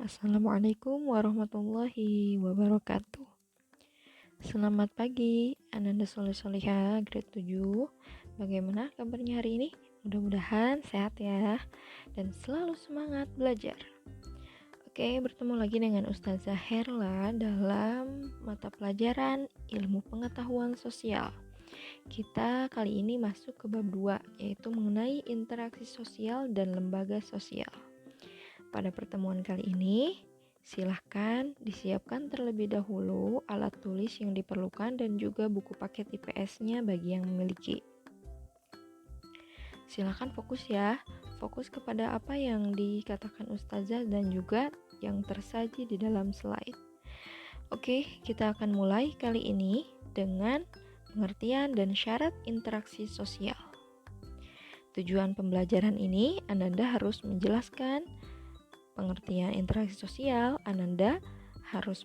Assalamualaikum warahmatullahi wabarakatuh. Selamat pagi, Ananda Soleh-Soleha, grade 7. Bagaimana kabarnya hari ini? Mudah-mudahan sehat ya, dan selalu semangat belajar. Oke, bertemu lagi dengan Ustazah Herla dalam mata pelajaran Ilmu Pengetahuan Sosial. Kita kali ini masuk ke bab 2, yaitu mengenai interaksi sosial dan lembaga sosial. Pada pertemuan kali ini, silahkan disiapkan terlebih dahulu alat tulis yang diperlukan dan juga buku paket IPS-nya bagi yang memiliki. Silahkan fokus ya, fokus kepada apa yang dikatakan Ustazah dan juga yang tersaji di dalam slide. Oke, kita akan mulai kali ini dengan pengertian dan syarat interaksi sosial. Tujuan pembelajaran ini, Ananda harus menjelaskan pengertian interaksi sosial. Ananda harus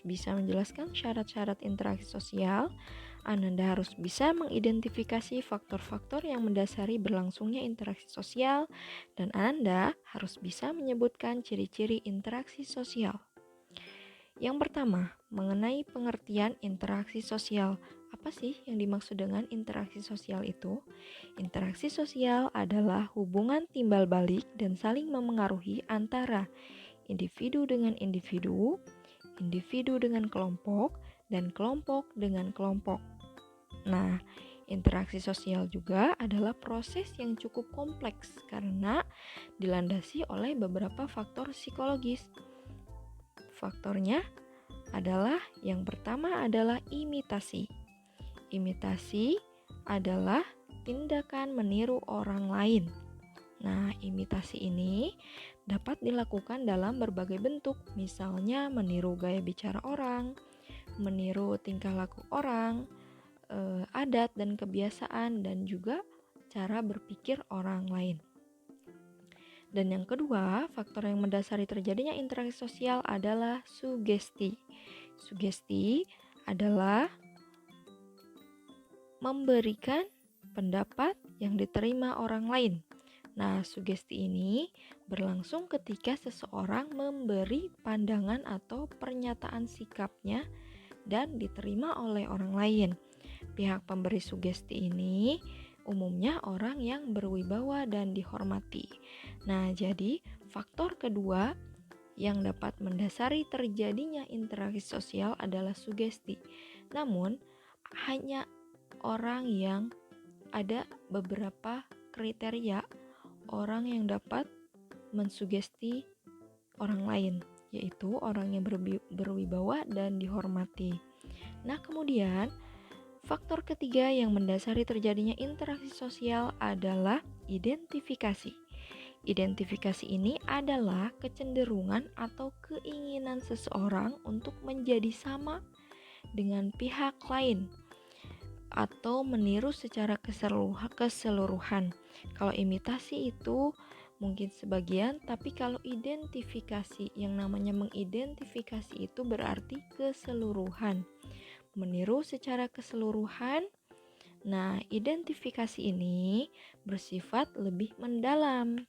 bisa menjelaskan syarat-syarat interaksi sosial. Ananda harus bisa mengidentifikasi faktor-faktor yang mendasari berlangsungnya interaksi sosial, dan Ananda harus bisa menyebutkan ciri-ciri interaksi sosial. Yang pertama, mengenai pengertian interaksi sosial. Apa sih yang dimaksud dengan interaksi sosial itu? Interaksi sosial adalah hubungan timbal balik dan saling memengaruhi antara individu dengan individu, individu dengan kelompok, dan kelompok dengan kelompok. Nah, interaksi sosial juga adalah proses yang cukup kompleks karena dilandasi oleh beberapa faktor psikologis. Faktornya adalah yang pertama adalah imitasi. Imitasi adalah tindakan meniru orang lain. Nah, imitasi ini dapat dilakukan dalam berbagai bentuk, misalnya meniru gaya bicara orang, meniru tingkah laku orang, adat dan kebiasaan, dan juga cara berpikir orang lain. Dan yang kedua, faktor yang mendasari terjadinya interaksi sosial adalah sugesti. Sugesti adalah memberikan pendapat yang diterima orang lain. Nah, sugesti ini berlangsung ketika seseorang memberi pandangan atau pernyataan sikapnya dan diterima oleh orang lain. Pihak pemberi sugesti ini umumnya orang yang berwibawa dan dihormati. Nah, jadi faktor kedua yang dapat mendasari terjadinya interaksi sosial adalah sugesti. Namun, hanya orang yang ada beberapa kriteria orang yang dapat mensugesti orang lain, yaitu orang yang berwibawa dan dihormati. Nah, kemudian faktor ketiga yang mendasari terjadinya interaksi sosial adalah identifikasi. Identifikasi ini adalah kecenderungan atau keinginan seseorang untuk menjadi sama dengan pihak lain atau meniru secara keseluruhan. Kalau imitasi itu mungkin sebagian, tapi kalau identifikasi, yang namanya mengidentifikasi itu berarti keseluruhan. Meniru secara keseluruhan. Nah, identifikasi ini bersifat lebih mendalam,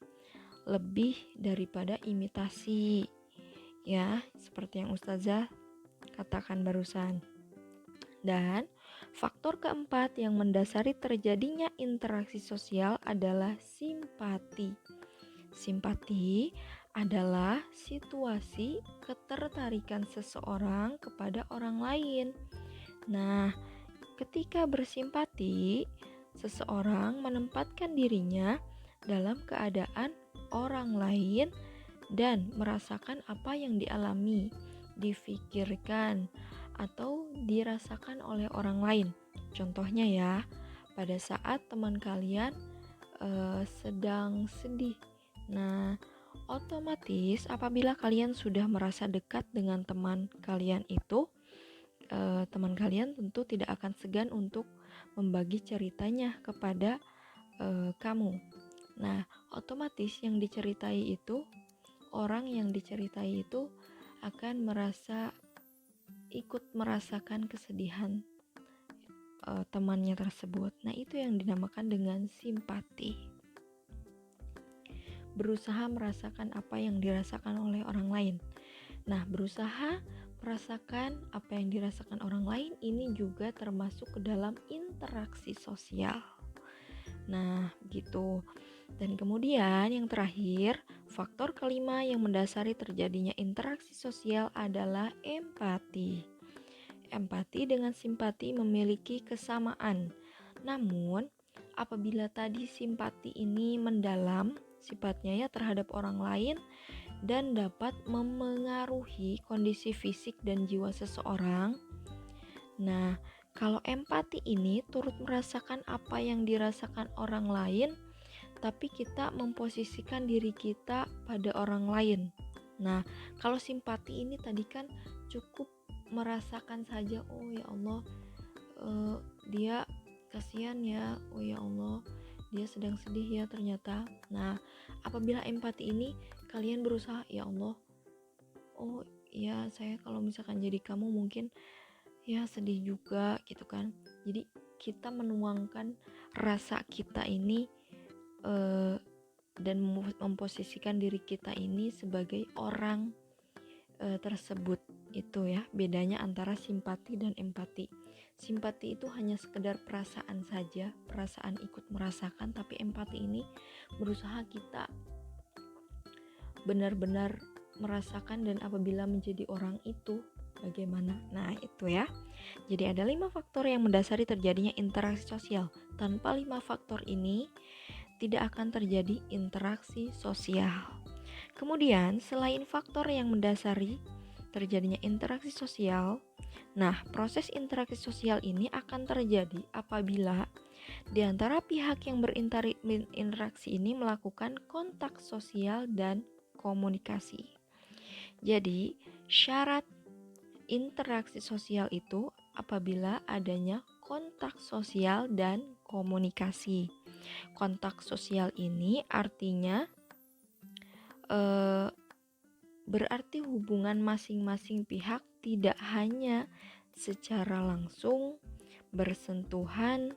lebih daripada imitasi. Ya, seperti yang Ustazah katakan barusan. Dan faktor keempat yang mendasari terjadinya interaksi sosial adalah simpati. Simpati adalah situasi ketertarikan seseorang kepada orang lain. Nah, ketika bersimpati, seseorang menempatkan dirinya dalam keadaan orang lain dan merasakan apa yang dialami, difikirkan, atau dirasakan oleh orang lain. Contohnya ya, pada saat teman kalian sedang sedih. Nah, otomatis apabila kalian sudah merasa dekat dengan teman kalian itu, teman kalian tentu tidak akan segan untuk membagi ceritanya kepada kamu. Nah, otomatis yang diceritai itu, orang yang diceritai itu akan ikut merasakan kesedihan temannya tersebut. Nah, itu yang dinamakan dengan simpati. berusaha merasakan apa yang dirasakan oleh orang lain. Nah, berusaha merasakan apa yang dirasakan orang lain ini juga termasuk ke dalam interaksi sosial. Nah, gitu. Dan kemudian yang terakhir, faktor kelima yang mendasari terjadinya interaksi sosial adalah empati. Empati dengan simpati memiliki kesamaan. Namun, apabila tadi simpati ini mendalam sifatnya ya terhadap orang lain dan dapat memengaruhi kondisi fisik dan jiwa seseorang. Nah, kalau empati ini turut merasakan apa yang dirasakan orang lain, tapi kita memposisikan diri kita pada orang lain. Nah, kalau simpati ini tadi kan cukup merasakan saja, oh ya Allah, dia kasihan ya, oh ya Allah, dia sedang sedih ya ternyata. Nah, apabila empati ini kalian berusaha, ya Allah, oh ya saya kalau misalkan jadi kamu mungkin ya sedih juga gitu kan. Jadi kita menuangkan rasa kita ini dan memposisikan diri kita ini sebagai orang tersebut. Itu ya bedanya antara simpati dan empati. Simpati itu hanya sekedar perasaan saja, perasaan ikut merasakan, tapi empati ini berusaha kita benar-benar merasakan dan apabila menjadi orang itu bagaimana. Nah, itu ya. Jadi ada 5 faktor yang mendasari terjadinya interaksi sosial. Tanpa 5 faktor ini tidak akan terjadi interaksi sosial. Kemudian, selain faktor yang mendasari terjadinya interaksi sosial, nah, proses interaksi sosial ini akan terjadi apabila di antara pihak yang berinteraksi ini melakukan kontak sosial dan komunikasi. Jadi, syarat interaksi sosial itu apabila adanya kontak sosial dan komunikasi. Kontak sosial ini artinya berarti hubungan masing-masing pihak tidak hanya secara langsung, bersentuhan,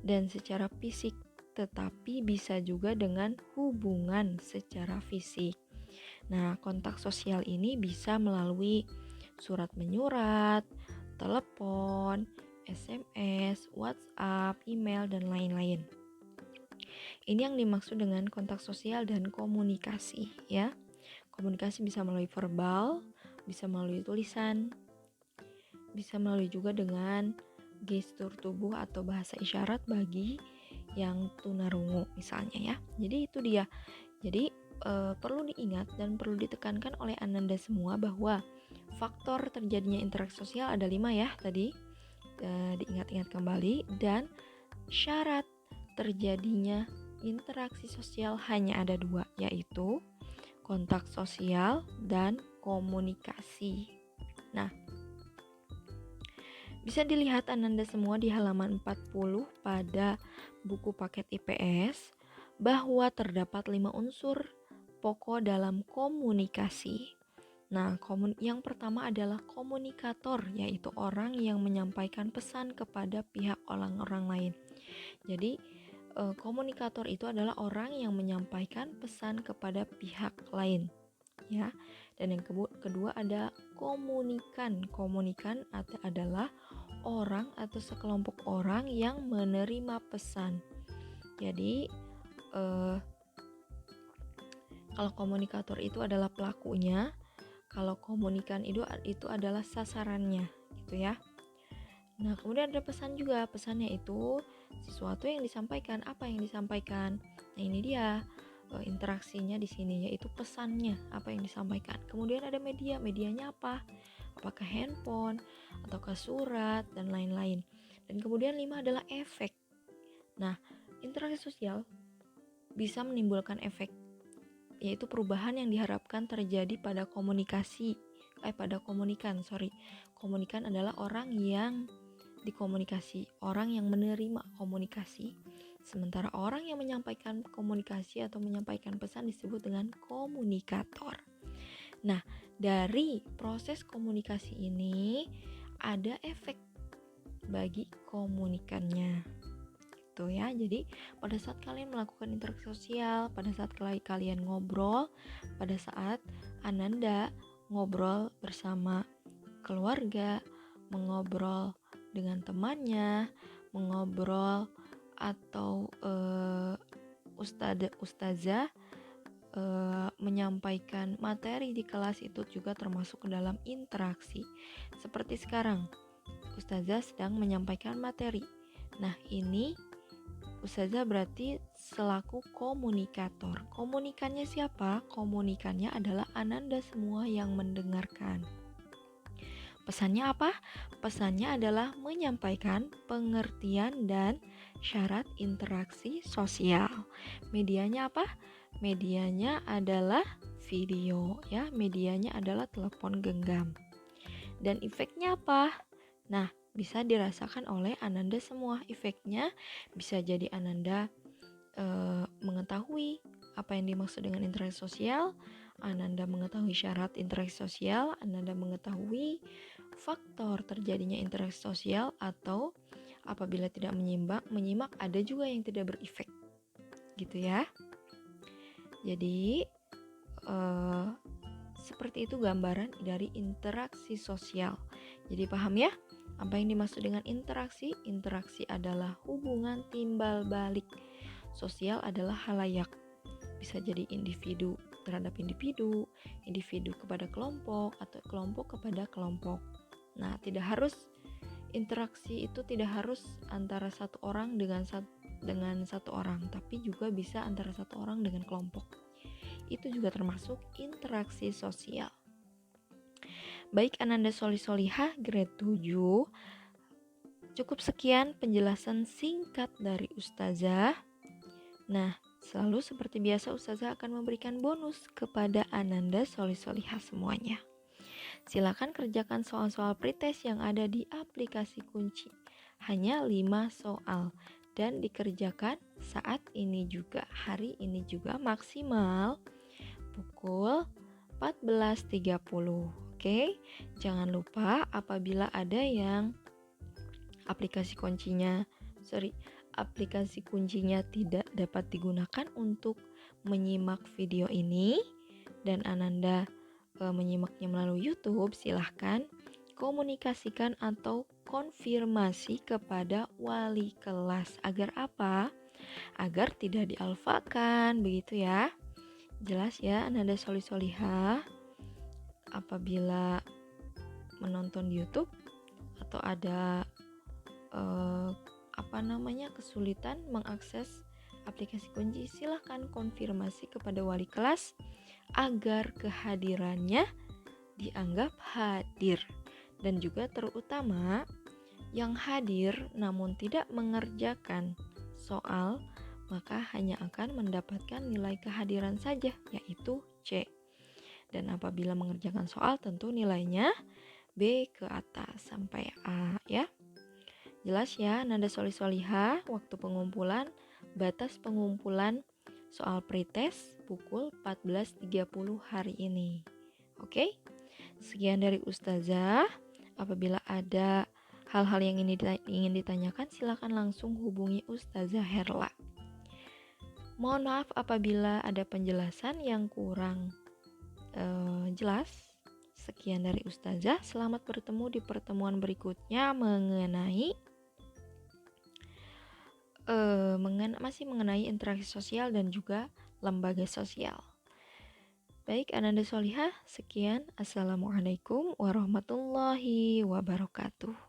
dan secara fisik, tetapi bisa juga dengan hubungan secara fisik. Nah, kontak sosial ini bisa melalui surat menyurat, telepon, SMS, WhatsApp, email, dan lain-lain. Ini yang dimaksud dengan kontak sosial dan komunikasi ya. Komunikasi bisa melalui verbal, bisa melalui tulisan, bisa melalui juga dengan gestur tubuh atau bahasa isyarat bagi yang tunarungu misalnya ya. Jadi itu dia. Jadi perlu diingat dan perlu ditekankan oleh Ananda semua bahwa faktor terjadinya interaksi sosial ada 5 ya tadi. Diingat-ingat kembali dan syarat terjadinya interaksi sosial hanya ada 2 yaitu kontak sosial dan komunikasi. Nah, bisa dilihat Ananda semua di halaman 40 pada buku paket IPS bahwa terdapat 5 unsur pokok dalam komunikasi. Nah, yang pertama adalah komunikator, yaitu orang yang menyampaikan pesan kepada pihak orang lain. Jadi, komunikator itu adalah orang yang menyampaikan pesan kepada pihak lain ya. Dan yang kedua ada komunikan. Komunikan adalah orang atau sekelompok orang yang menerima pesan. Jadi kalau komunikator itu adalah pelakunya, kalau komunikan itu adalah sasarannya gitu ya. Nah, kemudian ada pesan juga. Pesannya itu sesuatu yang disampaikan, apa yang disampaikan. Nah, ini dia interaksinya di sini yaitu pesannya, apa yang disampaikan. Kemudian ada media. Medianya apa? Apakah handphone ataukah surat dan lain-lain. Dan kemudian 5 adalah efek. Nah, interaksi sosial bisa menimbulkan efek yaitu perubahan yang diharapkan terjadi pada komunikan. Komunikan adalah orang yang dikomunikasi, orang yang menerima komunikasi. Sementara orang yang menyampaikan komunikasi atau menyampaikan pesan disebut dengan komunikator. Nah, dari proses komunikasi ini ada efek bagi komunikannya. gitu ya. Jadi pada saat kalian melakukan interaksi sosial, pada saat kalian ngobrol, pada saat Ananda ngobrol bersama keluarga, mengobrol dengan temannya, mengobrol atau ustazah menyampaikan materi di kelas, itu juga termasuk ke dalam interaksi. Seperti sekarang, ustazah sedang menyampaikan materi. Nah, ini ustazah berarti selaku komunikator. Komunikannya siapa? Komunikannya adalah Ananda semua yang mendengarkan. Pesannya apa? Pesannya adalah menyampaikan pengertian dan syarat interaksi sosial. Medianya apa? Medianya adalah video ya, medianya adalah telepon genggam. Dan efeknya apa? Nah, bisa dirasakan oleh Ananda semua. Efeknya bisa jadi Ananda mengetahui apa yang dimaksud dengan interaksi sosial, Ananda mengetahui syarat interaksi sosial, Ananda mengetahui faktor terjadinya interaksi sosial, atau apabila tidak menyimak ada juga yang tidak berefek gitu ya. Jadi seperti itu gambaran dari interaksi sosial. Jadi paham ya apa yang dimaksud dengan interaksi? Interaksi adalah hubungan timbal balik. Sosial adalah halayak. Bisa jadi individu terhadap individu, individu kepada kelompok, atau kelompok kepada kelompok. Nah, tidak harus interaksi itu tidak harus antara satu orang dengan satu orang, tapi juga bisa antara satu orang dengan kelompok. Itu juga termasuk interaksi sosial. Baik Ananda Solihah grade 7, cukup sekian penjelasan singkat dari Ustazah. Nah, selalu seperti biasa Ustazah akan memberikan bonus kepada Ananda Solihah semuanya. Silakan kerjakan soal-soal pretest yang ada di aplikasi kunci. Hanya 5 soal dan dikerjakan saat ini juga, hari ini juga, maksimal pukul 14.30. Oke, jangan lupa apabila ada yang aplikasi kuncinya tidak dapat digunakan untuk menyimak video ini dan Ananda menyimaknya melalui YouTube, silahkan komunikasikan atau konfirmasi kepada wali kelas. Agar apa? Agar tidak dialfakan, begitu ya. Jelas ya Ananda Solihah? Apabila menonton di YouTube atau ada kesulitan mengakses aplikasi kunci, silahkan konfirmasi kepada wali kelas agar kehadirannya dianggap hadir. Dan juga terutama yang hadir namun tidak mengerjakan soal, maka hanya akan mendapatkan nilai kehadiran saja, yaitu C. Dan apabila mengerjakan soal tentu nilainya B ke atas sampai A ya. Jelas ya Nanda Solihah, waktu pengumpulan, batas pengumpulan soal pretest pukul 14.30 hari ini. Oke? Sekian dari Ustazah. Apabila ada hal-hal yang ingin ditanyakan, silakan langsung hubungi Ustazah Herla. Mohon maaf apabila ada penjelasan yang kurang jelas. Sekian dari Ustazah. Selamat bertemu di pertemuan berikutnya masih mengenai interaksi sosial dan juga lembaga sosial. Baik, Ananda Solihah, sekian. Assalamualaikum warahmatullahi wabarakatuh.